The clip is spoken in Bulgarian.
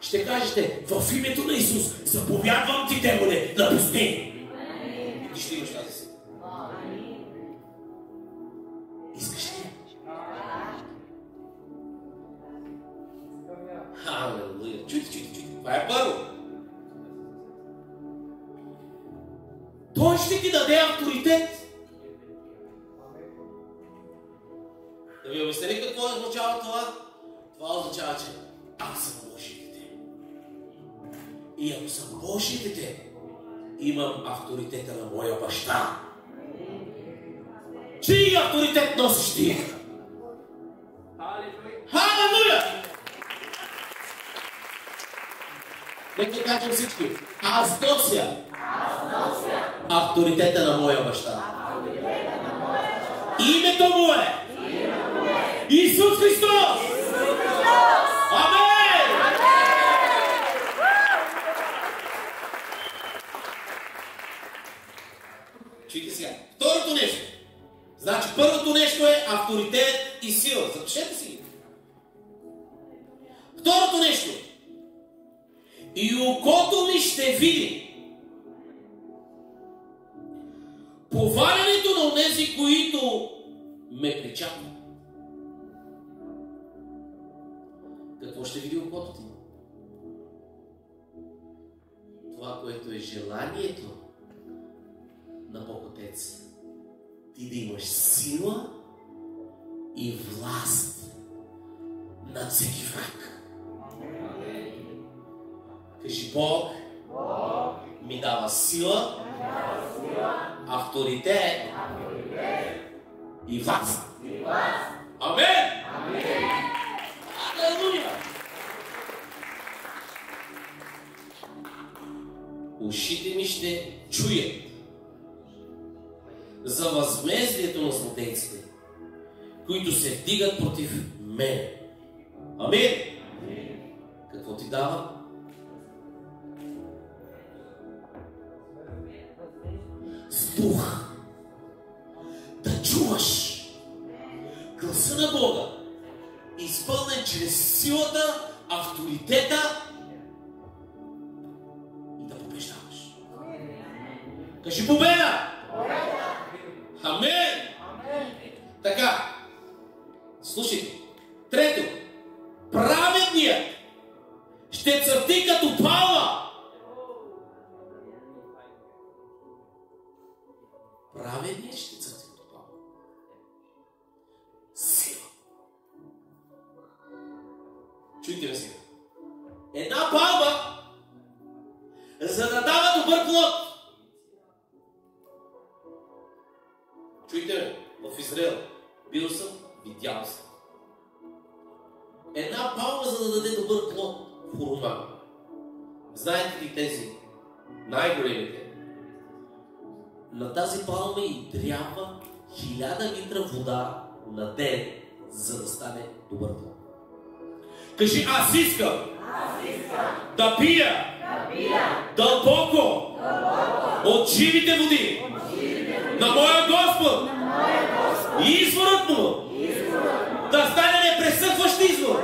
ще кажете: в името на Исус заповядвам ти, демоне, напусти. Ти ще имаш тази сила. Искаш ли? Халелуя. Чуйте. Това е първо. Той ще ти даде авторитет. Да ви обясня ли какво означава това? Това означава, че аз съм Божие дете. И ако съм Божие дете, имам авторитета на моя баща. Чий авторитет носиш ти? Халелуя! Нека кажем всички: аз нося авторитета на моя баща. Името му е Исус Христос! Амин! Чуйте сега. Второто нещо. Значи първото нещо е авторитет и сила. Запишете си. Второто нещо. И окото ми ще види повалянето на онези, които ме причакват. Какво ще види окото ти? Това, което е желанието на Бог Отец. Ти да имаш сила и власт над всеки враг. Кажи: Бог ми дава сила, авторитет и власт. Амен! Алелуя! Ушите ми ще чуят за възмездието на злодейците, които се вдигат против мен. Амин! Какво ти дава? Дух да чуваш гласа на Бога, изпълнен чрез силата, авторитета и да побеждаваш. Кажи: победа! Амин! Така, слушайте. Трето, праведният ще цъфти като палма. Праведният ще цъфти като палма. Сила. Чуйте ме сега. Една палма, за да дава добър плод. Чуйте ме, в Израел бил съм, видял съм. Една палма, за да даде добър плод в уруман. Знаете ли тези най-големите? На тази палма и трябва 1000 литра вода на ден, за да стане добър плод. Кажи: аз искам да пия дълбоко от живите води на моя Господ. И изворът му да стане непресъхващ извор.